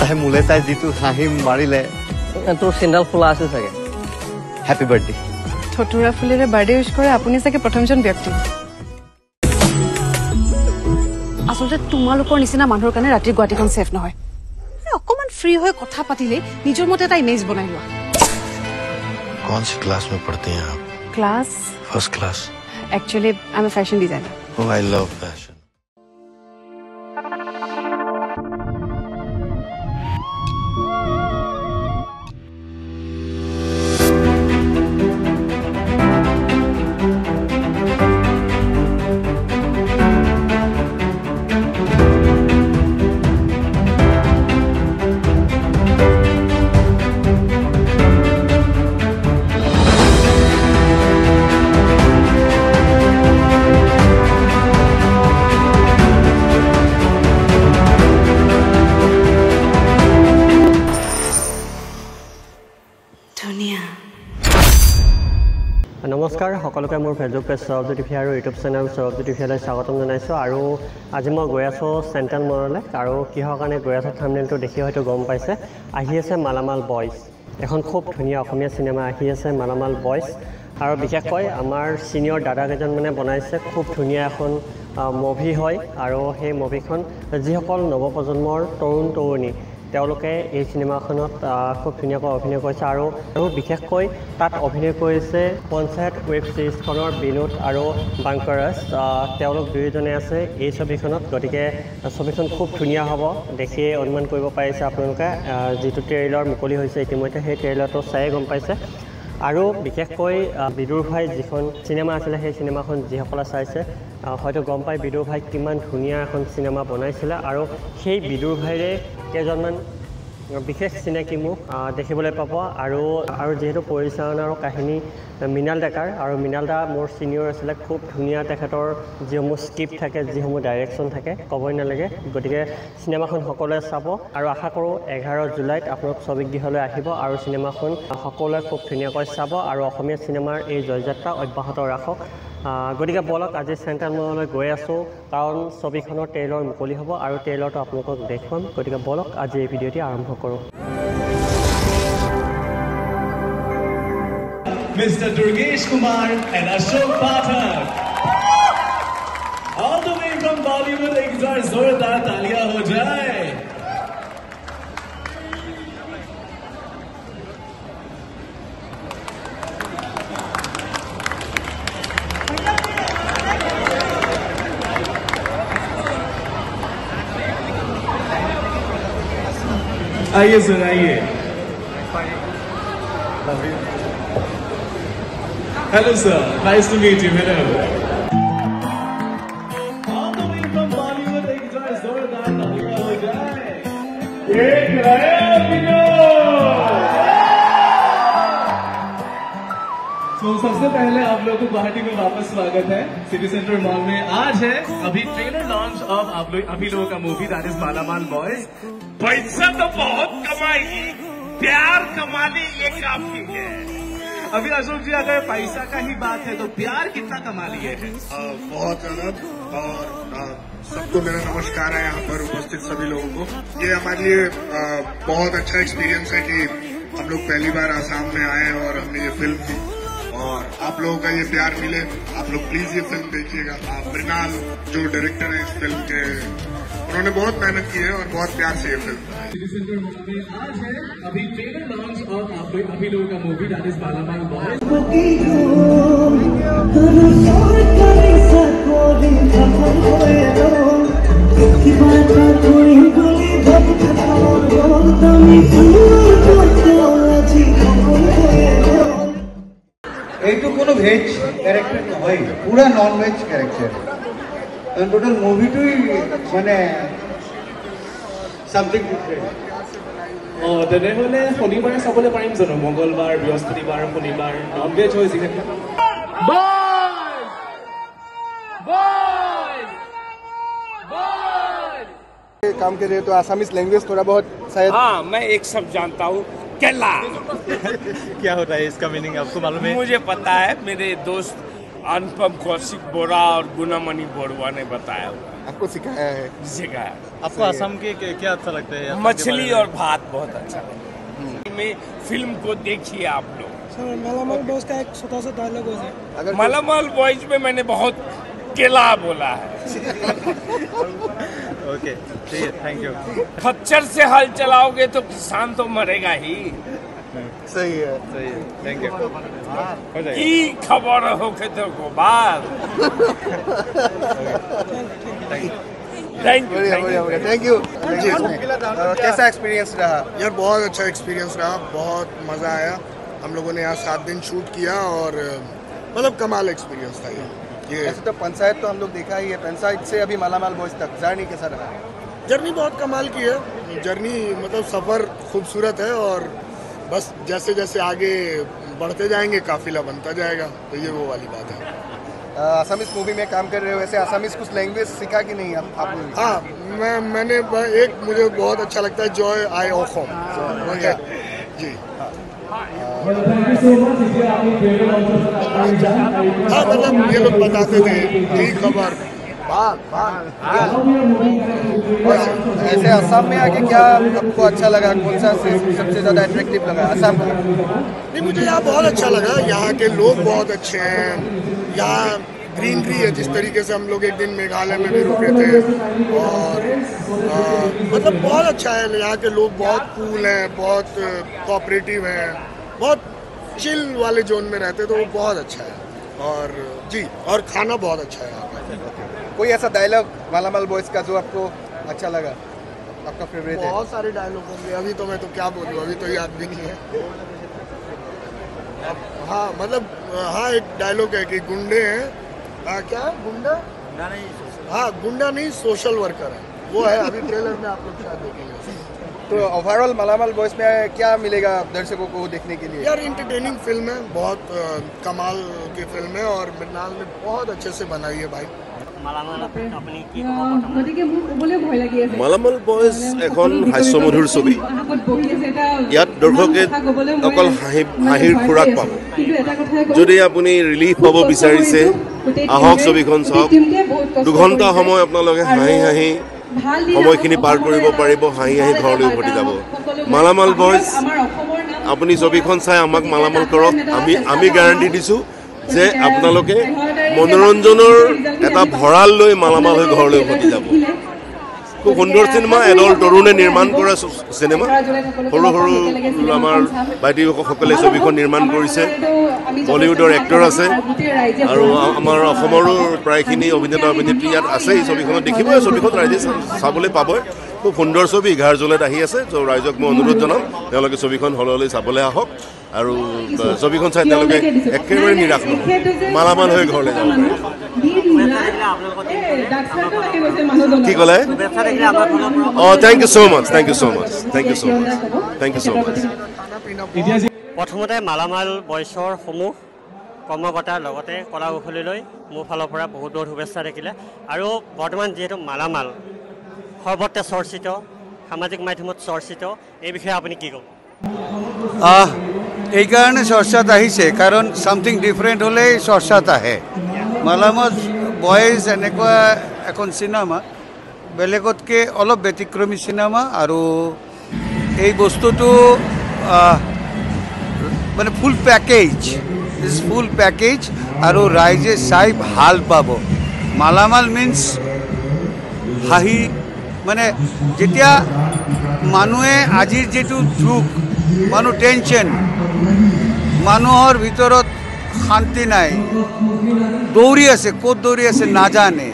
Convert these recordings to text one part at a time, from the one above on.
তাই মোলে চাই যিটো হাঁহি মাৰিলে তোৰ চেণ্ডেল খোলা আছে চাগে হেপী বাৰ্থডে থঠুৰা ফুলেৰে বাৰ্থডে উইশ কৰে আপুনি চাগে প্ৰথমজন ব্যক্তি আচলতে তোমালোকৰ নিচিনা মানুহৰ কাৰণে ৰাতি গুৱাহাটীখন সেফ নহয় অকমান ফ্ৰী হৈ কথা পাতিলে নিজৰ মতে এটা ইমেজ বনাই লোৱা कौन सी क्लास में पढ़ते हैं आप class first class actually I am a fashion designer oh I love fashion নমস্কাৰ সকলোকে মোৰ ফেচবুক পেজ সৰবজ্যোতি টিভি আৰু ইউটিউব চেনেল সৰবজ্যোতি টিভিলৈ স্বাগতম জনাইছোঁ আৰু আজি মই গৈ আছোঁ চেণ্ট্ৰেল মললৈ আৰু কিহৰ কাৰণে গৈ আছোঁ থাম্বনেইলটো দেখি হয়তো গম পাইছে আহি আছে মালামাল বয়জ এখন খুব ধুনীয়া অসমীয়া চিনেমা আহি আছে মালামাল বয়জ আৰু বিশেষকৈ আমাৰ সিনিয়ৰ দাদাকেইজন মানে বনাইছে খুব ধুনীয়া এখন মুভি হয় আৰু সেই মুভিখন যিসকল নৱপ্ৰজন্মৰ তৰুণ তৰুণী তেওঁলোকে এই চিনেমাখনত খুব ধুনীয়াকৈ অভিনয় কৰিছে আৰু বিশেষকৈ তাত অভিনয় কৰিছে পঞ্চায়ত ৱেব ছিৰিজখনৰ বিনোদ আৰু বাংকাৰাজ তেওঁলোক দুয়োজনে আছে এই ছবিখনত গতিকে ছবিখন খুব ধুনীয়া হ'ব দেখিয়ে অনুমান কৰিব পাৰিছে আপোনালোকে যিটো ট্ৰেইলাৰ মুকলি হৈছে ইতিমধ্যে সেই ট্ৰেইলাৰটো চায়ে গম পাইছে আৰু বিশেষকৈ বিদুৰ ভাই যিখন চিনেমা আছিলে সেই চিনেমাখন যিসকলে চাইছে হয়তো গম পায় বিদুৰ ভাই কিমান ধুনীয়া এখন চিনেমা বনাইছিলে আৰু সেই বিদুৰ ভাইৰে কেইজনমান বিশেষ চিনাকি মোক দেখিবলৈ পাব আৰু যিহেতু পৰিচালনা আৰু কাহিনী মৃণাল ডেকাৰ আৰু মৃণাল দা মোৰ ছিনিয়ৰ আছিলে খুব ধুনীয়া তেখেতৰ যিসমূহ স্ক্ৰিপ্ট থাকে যিসমূহ ডাইৰেকশ্যন থাকে ক'বই নালাগে গতিকে চিনেমাখন সকলোৱে চাব আৰু আশা কৰোঁ 11 জুলাইত আপোনালোক ছবিগৃহলৈ আহিব আৰু চিনেমাখন সকলোৱে খুব ধুনীয়াকৈ চাব আৰু অসমীয়া চিনেমাৰ এই জয়যাত্ৰা অব্যাহত ৰাখক গতিকে বলক আজি চেণ্ট্ৰেল মললৈ গৈ আছোঁ কাৰণ ছবিখনৰ ট্ৰেইলাৰ মুকলি হ'ব আৰু ট্ৰেইলাৰটো আপোনালোকক দেখুৱাম গতিকে বলক আজি এই ভিডিঅ'টি আৰম্ভ কৰোঁ Mr. Durgesh Kumar and Ashok Pathak. All the way from Bollywood, एक बार जोरदार तालियां हो जाए. आइए सर आइए hello sir nice to meet you hello all the way from Bollywood एक बार जोरदार तालियां हो जाए एक नया तो सबसे पहले आप लोगों को गुवाहाटी में वापस स्वागत है सिटी सेंटर मॉल में आज है अभी ट्रेलर लॉन्च ऑफ आप लोग अभी लोगों का मूवी दैट इज मालामाल बॉयज पैसा तो बहुत कमाएगी प्यार कमाने ये काफी है अभी अशोक जी अगर पैसा का ही बात है तो प्यार कितना कमा लिए है बहुत ज्यादा और सबको मेरा नमस्कार है यहाँ पर उपस्थित सभी लोगों को ये हमारे लिए बहुत अच्छा एक्सपीरियंस है कि हम लोग पहली बार आसाम में आए और हमने ये फिल्म की और आप लोगों का ये प्यार मिले आप लोग प्लीज ये फिल्म देखिएगा मृणाल जो डायरेक्टर है इस फिल्म के उन्होंने बहुत मेहनत की है और बहुत प्यार से ये फिल्म आज है अभी ट्रेलर लॉन्च और अभी लोगों का मूवी दैट इज मालामाल बॉयज এইটো কোনো ভেজ ক্যারেক্টার নহয় পুরা নন ভেজ ক্যারেক্টার টোটাল মুভিটোই মানে সামথিং ডিফারেন্ট তেনেহ'লে শনিবাৰে চাবলৈ পাৰিম জানো মংগলবাৰ বৃহস্পতিবাৰ শনিবাৰ নন ভেজ হৈ যিহেতু काम के लिए तो आसामीज लैंग्वेज थोड़ा बहुत शायद हाँ मैं एक शब्द जानता हूँ केला क्या होता है इसका मीनिंग आपको मालूम है मुझे पता है मेरे दोस्त अनुपम कौशिक बोरा और गुनामणि बोरवा ने बताया हुआ आपको सिखाया है? सिखाया। आपको असम के क्या अच्छा लगता है? मछली और भात बहुत अच्छा लगता है। फिल्म को देखिए आप लोग। सर मालामाल बॉयज का एक छोटा सा डायलॉग हो जाए। मालामाल बॉयज में मैंने बहुत केला बोला है। ओके ठीक है, थैंक यू। खच्चर से हल चलाओगे तो किसान तो मरेगा ही। सही है, थैंक यू। हो जाएगा। की खबर हो के तो गोबार। Thank you. कैसा एक्सपीरियंस रहा? यार बहुत अच्छा एक्सपीरियंस रहा, बहुत मज़ा आया। हम लोगों ने यहाँ 7 दिन शूट किया और मतलब कमाल एक्सपीरियंस था ये। ऐसे तो पंचायत तो हम लोग देखा ही है, पंचायत से अभी मालामाल बॉयज तक जर्नी कैसा रहा? जर्नी बहुत कमाल की है। जर्नी मतलब सफ़र खूबसूरत है और बस जैसे जैसे आगे बढ़ते जाएंगे काफिला बनता जाएगा, तो ये वो वाली बात है। असमीज मूवी में काम कर रहे हो, वैसे असमीज कुछ लैंग्वेज सीखा कि नहीं आप? हाँ, मैंने एक मुझे बहुत अच्छा लगता है जॉय आई ओखोम जी। हाँ मतलब ये लोग बताते थे ठीक खबर। ऐसे असम में आके क्या आपको अच्छा लगा? कौन सा सबसे ज़्यादा अट्रैक्टिव लगा असम में? नहीं, मुझे यहाँ बहुत अच्छा लगा। यहाँ के लोग बहुत अच्छे हैं। यहाँ ग्रीनरी है, जिस तरीके से हम लोग एक दिन मेघालय में भी रुके थे और मतलब बहुत अच्छा है। यहाँ के लोग बहुत कूल हैं, बहुत कोऑपरेटिव हैं, बहुत चिल वाले जोन में रहते, तो वो बहुत अच्छा है। और जी, और खाना बहुत अच्छा है यहाँ का। कोई ऐसा डायलॉग मालामाल बॉयज का जो आपको अच्छा लगा, आपका फेवरेट है? बहुत सारे डायलॉग होंगे, अभी तो मैं तो क्या बोलूँ, अभी तो याद भी नहीं है। हाँ मतलब हाँ, एक डायलॉग है कि गुंडे हैं, क्या गुंडा? हाँ, गुंडा नहीं सोशल वर्कर है, वो है। अभी ट्रेलर में आप लोग शायद देखेंगे। तो ओवरऑल मालामाल बॉयज में क्या मिलेगा दर्शकों को देखने के लिए? यार इंटरटेनिंग फिल्म है, बहुत कमाल की फिल्म है और मृणाल ने बहुत अच्छे से बनाई है भाई। মালামাল বয়েজ এখন হাস্যমধুৰ ছবি। ইয়াত দৰ্শকে অকল হাঁহিৰ খোৰাক পাব। যদি আপুনি ৰিলিফ পাব বিচাৰিছে, আহক ছবিখন চাওক। 2 ঘণ্টা সময় আপোনালোকে হাঁহি হাঁহি সময়খিনি পাৰ কৰিব পাৰিব, হাঁহি হাঁহি ঘৰলৈ উভতি যাব। মালামাল বয়েজ আপুনি ছবিখন চাই আমাক মালামাল কৰক। আমি গ্যাৰাণ্টি দিছোঁ যে আপোনালোকে মনোৰঞ্জনৰ এটা ভঁৰাল লৈ মালামাল হৈ ঘৰলৈ উভতি যাব। খুব সুন্দৰ চিনেমা, এডল তৰুণে নিৰ্মাণ কৰা চিনেমা। সৰু সৰু আমাৰ বাইদেউসকলে ছবিখন নিৰ্মাণ কৰিছে। বলিউডৰ এক্টৰ আছে আৰু আমাৰ অসমৰো প্ৰায়খিনি অভিনেতা অভিনেত্ৰী ইয়াত আছে। এই ছবিখনত দেখিবই, ছবিখন ৰাইজে চাবলৈ পাবই। খুব সুন্দৰ ছবি, 11 জুলাইত আহি আছে। ত' ৰাইজক মই অনুৰোধ জনাম তেওঁলোকে ছবিখন হললৈ চাবলৈ আহক আৰু ছবিখন চাই তেওঁলোকে একেবাৰে নিৰাশ নহ'ব, মালামাল হৈ ঘৰলৈ যাব। কি ক'লে? অঁ, thank you so' much, thank you so' much, thank you so' much, thank you so' much. প্ৰথমতে মালামাল বয়ছৰ সমূহ কৰ্মকৰ্তাৰ লগতে কলা কৌশলীলৈ মোৰ ফালৰ পৰা বহুত বহুত শুভেচ্ছা থাকিলে। আৰু বৰ্তমান যিহেতু মালামাল সৰ্বত্ৰে চৰ্চিত, সামাজিক মাধ্যমত চৰ্চিত, এই বিষয়ে আপুনি কি ক'ব? এইকাৰণে চৰ্চাত আহিছে কাৰণ সামথিং ডিফাৰেণ্ট হ'লেই চৰ্চাত আহে। মালামাল বয়েজ এনেকুৱা এখন চিনেমা, বেলেগতকৈ অলপ ব্যতিক্ৰমী চিনেমা আৰু এই বস্তুটো মানে ফুল পেকেজ আৰু ৰাইজে চাই ভাল পাব। মালামাল মিন্স হাঁহি, মানে যেতিয়া মানুহে আজিৰ যিটো যুগ, মানুহ টেনশ্যন, মানুহৰ ভিতৰত শান্তি নাই, দৌৰি আছে, ক'ত দৌৰি আছে নাজানে,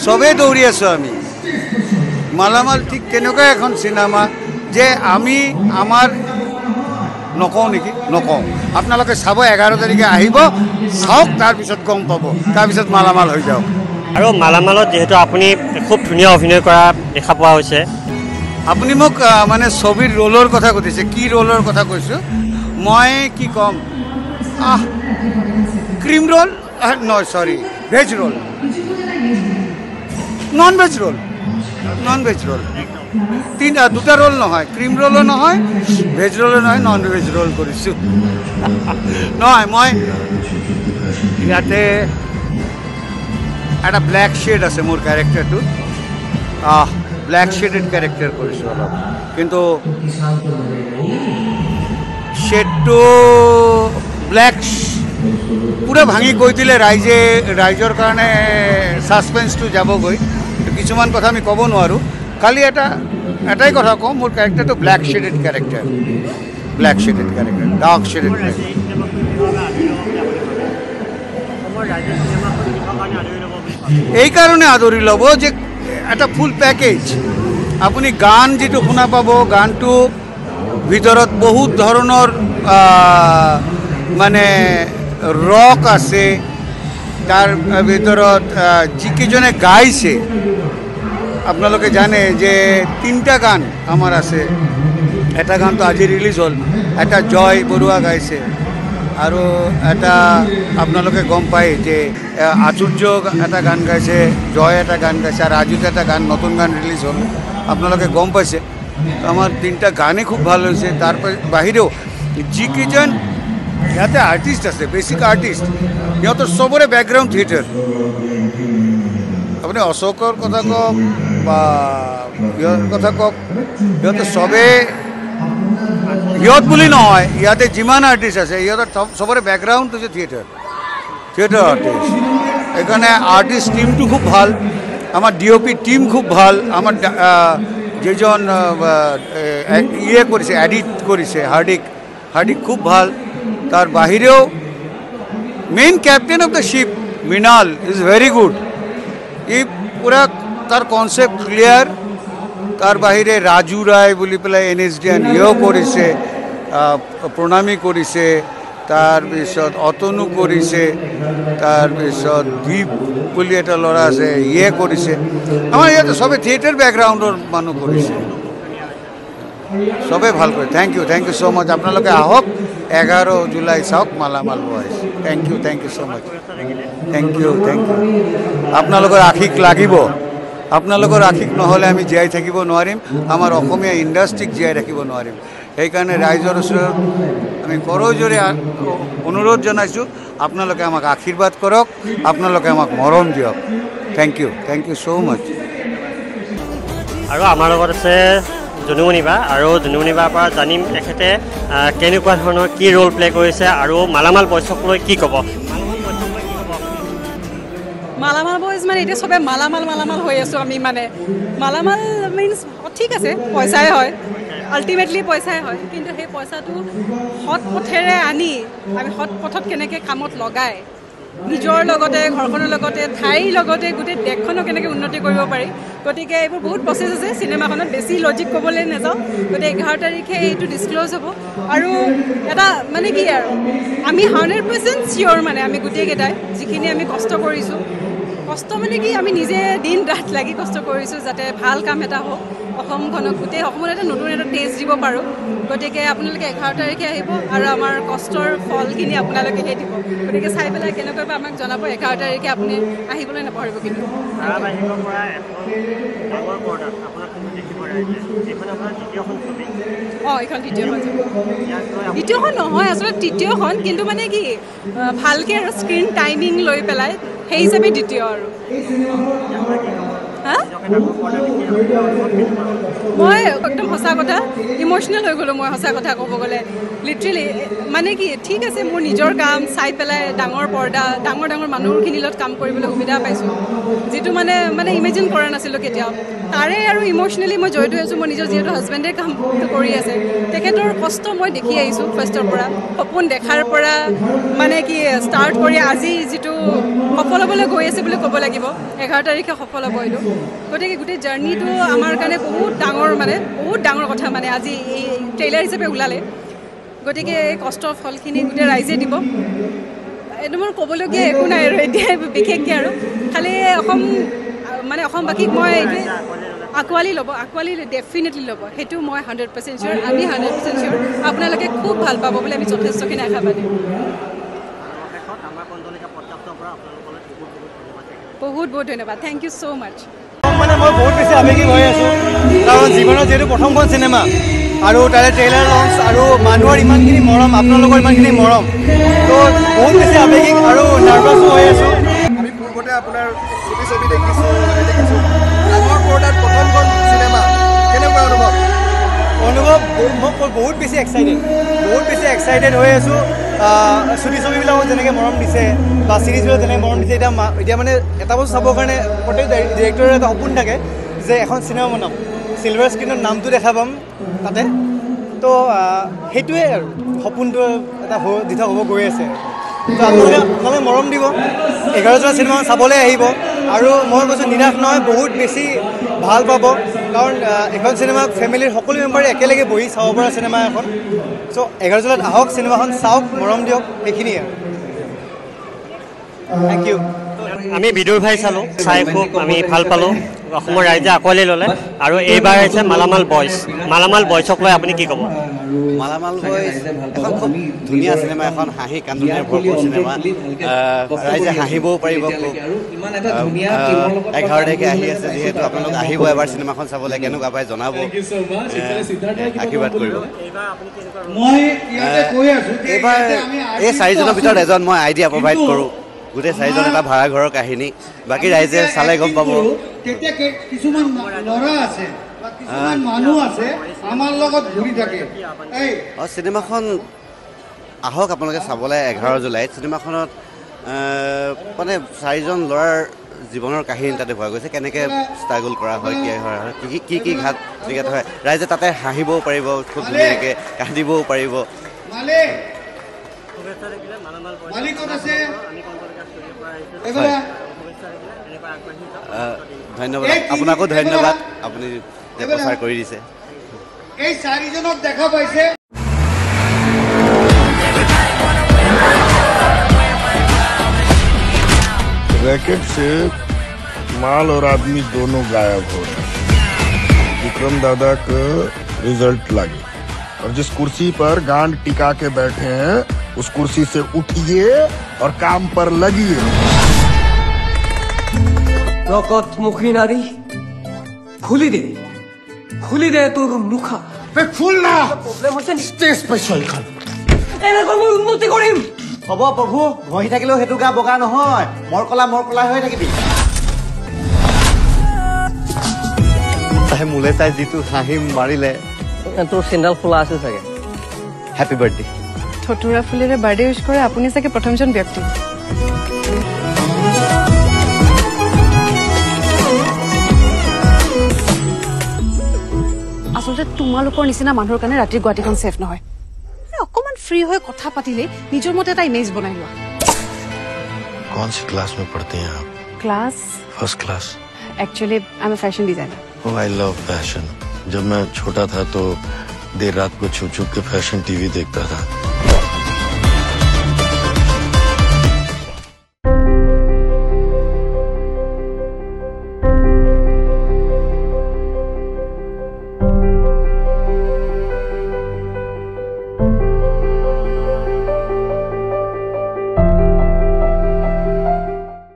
চবেই দৌৰি আছোঁ আমি। মালামাল ঠিক তেনেকুৱা এখন চিনেমা যে আমি আমাৰ নকওঁ নেকি, নকওঁ। আপোনালোকে চাব, 11 তাৰিখে আহিব, চাওক, তাৰপিছত গম পাব, তাৰপিছত মালামাল হৈ যাওক। আৰু মালামালত যিহেতু আপুনি খুব ধুনীয়া অভিনয় কৰা দেখা পোৱা হৈছে, আপুনি মোক মানে ছবিৰ ৰোলৰ কথা সুধিছে, কি ৰোলৰ কথা কৈছোঁ মই, কি ক'ম? ক্ৰীম ৰোল নহয়, sorry, veg roll, non veg roll, দুটা ৰোল নহয়, ক্ৰীম ৰোলো নহয়, ভেজ ৰোলো নহয়, নন ভেজ ৰোল কৰিছোঁ। নহয়, মই ইয়াতে এটা ব্লেক শেড আছে মোৰ কেৰেক্টাৰটোত ব্লেক শেডেড কেৰেক্টাৰ কৰিছোঁ অলপ কিন্তু শেডটো ব্লেক পুৰা ভাঙি কৈ দিলে ৰাইজৰ কাৰণে ছাছপেন্সটো যাবগৈ কিছুমান কথা আমি ক'ব নোৱাৰোঁ খালি এটাই কথা কওঁ মোৰ কেৰেক্টাৰটো black shaded character dark shaded এই কাৰণে আদৰি ল'ব যে এটা ফুল পেকেজ আপুনি গান যিটো শুনা পাব গানটো ভিতৰত বহুত ধৰণৰ মানে ৰক আছে তাৰ ভিতৰত যিকেইজনে গাইছে আপোনালোকে জানে যে 3টা গান আমাৰ আছে এটা গানটো আজি ৰিলিজ হ'ল এটা জয় বৰুৱা গাইছে আৰু এটা আপোনালোকে গম পায় যে আচুৰ্য এটা গান গাইছে জয় এটা গান গাইছে আৰু আজিত এটা গান নতুন গান ৰিলিজ হ'ল আপোনালোকে গম পাইছে আমাৰ 3টা গানেই খুব ভাল হৈছে তাৰ বাহিৰেও যিকেইজন ইয়াতে আৰ্টিষ্ট আছে বেছিক আৰ্টিষ্ট সিহঁতৰ চবৰে বেকগ্ৰাউণ্ড থিয়েটাৰ আপুনি অশোকৰ কথা কওক বা ইহঁৰ কথা কওক সিহঁতে চবে ইহঁত বুলি নহয় ইয়াতে যিমান আৰ্টিষ্ট আছে ইহঁতৰ চবৰে বেকগ্ৰাউণ্ড হৈছে থিয়েটাৰ আৰ্টিষ্ট সেইকাৰণে আৰ্টিষ্ট টিমটো খুব ভাল আমাৰ DOP টিম খুব ভাল আমাৰ যিজন কৰিছে এডিট কৰিছে হাৰ্দিক খুব ভাল তাৰ বাহিৰেও main captain of the ship Mrinal is very good ই পুৰা তাৰ কনচেপ্ট ক্লিয়াৰ তাৰ বাহিৰে ৰাজু ৰায় বুলি পেলাই NSDN কৰিছে প্ৰণামী কৰিছে তাৰপিছত অতনু কৰিছে তাৰপিছত দীপ বুলি এটা ল'ৰা আছে কৰিছে আমাৰ ইয়াতে চবে থিয়েটাৰ বেকগ্ৰাউণ্ডৰ মানুহ কৰিছে চবে ভাল কৰে থেংক ইউ ছ' মাছ আপোনালোকে আহক 11 জুলাই চাওক Malamaal boys thank you so' much thank you আপোনালোকৰ আশীষ লাগিব আপোনালোকৰ আশীষ নহ'লে আমি জীয়াই থাকিব নোৱাৰিম আমাৰ অসমীয়া ইণ্ডাষ্ট্ৰীক জীয়াই ৰাখিব নোৱাৰিম সেইকাৰণে ৰাইজৰ ওচৰত আমি কৰজোৰে অনুৰোধ জনাইছোঁ আপোনালোকে আমাক আশীৰ্বাদ কৰক আপোনালোকে আমাক মৰম দিয়ক থেংক ইউ ছ' মাছ আৰু আমাৰ লগত আছে জুনুমণি বা আৰু জুনুমণি বাৰ পৰা জানিম তেখেতে কেনেকুৱা ধৰণৰ কি ৰোল প্লে কৰিছে আৰু মালামাল বয়সক লৈ কি ক'ব মালামাল বয়জ মানে এতিয়া চবে মালামাল হৈ আছোঁ আমি মানে মালামাল মিনছ ঠিক আছে পইচাই হয় আল্টিমেটলি পইচাই হয় কিন্তু সেই পইচাটো সৎ পথেৰে আনি আমি সৎ পথত কেনেকৈ কামত লগাই নিজৰ লগতে ঘৰখনৰ লগতে ঠাইৰ লগতে গোটেই দেশখনক কেনেকৈ উন্নতি কৰিব পাৰি গতিকে এইবোৰ বহুত প্ৰচেছ আছে চিনেমাখনত বেছি লজিক ক'বলৈ নাযাওঁ গতিকে 11 তাৰিখে এইটো ডিছক্ল'জ হ'ব আৰু এটা মানে কি আৰু আমি 100% চিয়'ৰ মানে আমি গোটেইকেইটাই যিখিনি আমি কষ্ট কৰিছোঁ কষ্ট মানে কি আমি নিজে দিন ৰাত লাগি কষ্ট কৰিছোঁ যাতে ভাল কাম এটা হওক অসমখনক গোটেই অসমত এটা নতুন এটা টেষ্ট দিব পাৰোঁ গতিকে আপোনালোকে 11 তাৰিখে আহিব আৰু আমাৰ কষ্টৰ ফলখিনি আপোনালোকেহে দিব গতিকে চাই পেলাই কেনেকৈ বা আমাক জনাব 11 তাৰিখে আপুনি আহিবলৈ নাপাহৰিব কিন্তু এইখন দ্বিতীয়খন নহয় আচলতে তৃতীয়খন কিন্তু মানে কি ভালকৈ আৰু স্ক্ৰীণ টাইমিং লৈ পেলাই সেই হিচাপে দ্বিতীয় আৰু মই একদম সঁচা কথা ইম'চনেল হৈ গ'লোঁ মই সঁচা কথা ক'ব গ'লে লিটাৰেলি মানে কি ঠিক আছে মোৰ নিজৰ কাম চাই পেলাই ডাঙৰ পৰ্দা ডাঙৰ মানুহখিনিৰ লগত কাম কৰিবলৈ সুবিধা পাইছোঁ যিটো মানে ইমেজিন কৰা নাছিলোঁ কেতিয়াও তাৰে আৰু ইম'চনেলি মই জড়িত হৈছোঁ মোৰ নিজৰ যিহেতু হাজবেণ্ডে কাম কৰি আছে তেখেতৰ কষ্ট মই দেখি আহিছোঁ ফাৰ্ষ্টৰ পৰা সপোন দেখাৰ পৰা মানে কি ষ্টাৰ্ট কৰি আজি যিটো সফল হ'বলৈ গৈ আছে বুলি ক'ব লাগিব 11 তাৰিখে সফল হ'ব এইটো গতিকে গোটেই জাৰ্ণিটো আমাৰ কাৰণে বহুত ডাঙৰ কথা মানে আজি এই ট্ৰেইলাৰ হিচাপে ওলালে গতিকে এই কষ্টৰ ফলখিনি গোটেই ৰাইজে দিব এইটো মোৰ ক'বলগীয়া একো নাই আৰু এতিয়া বিশেষকৈ আৰু খালি অসমবাসীক মই এইটোৱে আঁকোৱালি ডেফিনেটলি ল'ব সেইটো মই 100% চিয়'ৰ আমি 100% চিয়'ৰ আপোনালোকে খুব ভাল পাব বুলি আমি যথেষ্টখিনি আশাবাদী বহুত ধন্যবাদ থেংক ইউ ছ' মাছ মানে মই বহুত বেছি আৱেগিক হৈ আছোঁ কাৰণ জীৱনৰ যিহেতু প্ৰথমখন চিনেমা আৰু তাৰে ট্ৰেইলাৰ লঞ্চ আৰু মানুহৰ ইমানখিনি মৰম আপোনালোকৰ ইমানখিনি মৰম তো বহুত বেছি আৱেগিক আৰু নাৰ্ভাছো হৈ আছোঁ আমি পূৰ্বতে আপোনাৰ ছবি দেখিছোঁ ডাঙৰ পৰ্দাত প্ৰথমখন চিনেমা কেনেকুৱা অনুভৱ মই বহুত বেছি এক্সাইটেড হৈ আছোঁ ছুটি ছবিবিলাকক যেনেকৈ মৰম দিছে বা চিৰিজবিলাক যেনেকৈ মৰম দিছে এতিয়া মানে এটা বস্তু চাবৰ কাৰণে প্ৰত্যেক ডিৰেক্টৰৰ এটা সপোন থাকে যে এখন চিনেমা বনাম চিলভাৰ স্ক্ৰীণত নামটো দেখা পাম তাতে তো সেইটোৱে আৰু সপোনটো এটা দি থোৱা হ'ব গৈ আছে তো আপোনালোকে মৰম দিব 11 জনৰ চিনেমা চাবলৈ আহিব আৰু মই কৈছোঁ নিৰাশ নহয় বহুত বেছি ভাল পাব কাৰণ এখন চিনেমা ফেমিলিৰ সকলো মেম্বাৰে একেলগে বহি চাব পৰা চিনেমা এখন চ' 11 জনত আহক চিনেমাখন চাওক মৰম দিয়ক সেইখিনিয়ে আৰু থেংক ইউ আমি বিদুৰ ভাই চালোঁ চাই খুব আমি ভাল পালোঁ অসমৰ ৰাইজে আঁকোৱালি ল'লে আৰু এইবাৰ আহিছে মালামাল বয়ছক লৈ আপুনি কি ক'ব মালামাল বয়ছ এখন খুব ধুনীয়া চিনেমা এখন হাঁহি কান্দোনেৰে ভৰপূৰ চিনেমা ৰাইজে হাঁহিবও পাৰিব খুব 11 তাৰিখে আহি আছে যিহেতু আপোনালোক আহিব এবাৰ চিনেমাখন চাবলৈ কেনেকুৱা পায় জনাব আশীৰ্বাদ কৰিব এইবাৰ এই 4 জনৰ ভিতৰত এজন মই আইডিয়া প্ৰভাইড কৰোঁ গোটেই 4 জন এটা ভাড়া ঘৰৰ কাহিনী বাকী ৰাইজে চালে গম পাব কিছুমান ল'ৰা আছে কিছুমান মানুহ আছে আমাৰ লগত ঘূৰি থাকে চিনেমাখন আহক আপোনালোকে চাবলৈ 11 জুলাইত চিনেমাখনত মানে 4 জন ল'ৰাৰ জীৱনৰ কাহিনী তাতে হোৱা গৈছে কেনেকৈ ষ্ট্ৰাগল কৰা হয় কি ঘাট বিঘাত হয় ৰাইজে তাতে হাঁহিবও পাৰিব খুব ধুনীয়াকৈ কান্দিবও পাৰিব ধন্যবাদ আপোনাকো ধন্যবাদ আপুনি প্ৰচাৰ কৰি দিছে এই 4 জনক দেখা পাইছে रैकेट से माल और आदमी दोनों गायब हो रहे हैं विक्रम दादा का रिजल्ट लगे और जिस कुर्सी पर गांड टिका के बैठे हैं उस कुर्सी से उठिए और काम पर लगिए रकत मुखी नारी खुली दे তোর মুখা খুলনা প্রবলেম হচ্ছে স্টেজ স্পেশাল খান এরকম উন্নতি করিম হ'ব প্ৰভু ঘঁহি থাকিলেও সেইটো গা বগা নহয় মৰকলা হৈ থাকিবি তাই মোলে চাই যিটো হাঁহি মাৰিলে তোৰ চেণ্ডেল খোলা আছে চাগে হেপী বাৰ্থডে থতুৰা ফুলেৰে বাৰ্থডে উইশ কৰে আপুনি চাগে প্ৰথমজন ব্যক্তি আচলতে তোমালোকৰ নিচিনা মানুহৰ কাৰণে ৰাতি গুৱাহাটীখন সেফ নহয় অকমান ফ্ৰী হৈ কথা পাতিলে নিজৰ মতে এটা ইমেজ বনাই লোৱা कौन सी क्लास में पढ़ते हैं आप class first class actually I am a fashion designer oh I love fashion जब मैं छोटा था तो देर रात को छुप छुप के फैशन टीवी देखता था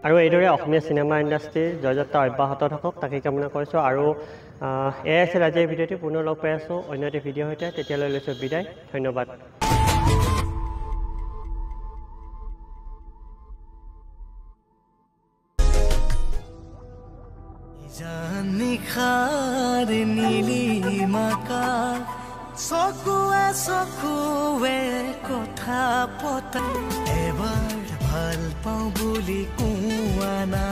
আৰু এইদৰে অসমীয়া চিনেমা ইণ্ডাষ্ট্ৰীৰ জয়যাত্ৰা অব্যাহত থাকক তাকে কামনা কৰিছোঁ আৰু এয়াই আছিল আজিৰ ভিডিঅ'টি পুনৰ লগ পাই আছোঁ অন্য এটি ভিডিঅ' সৈতে তেতিয়ালৈ লৈছোঁ বিদায় ধন্যবাদ চকুৱে কথা পতা এবাৰ ভাল পাওঁ বুলি কোৱা না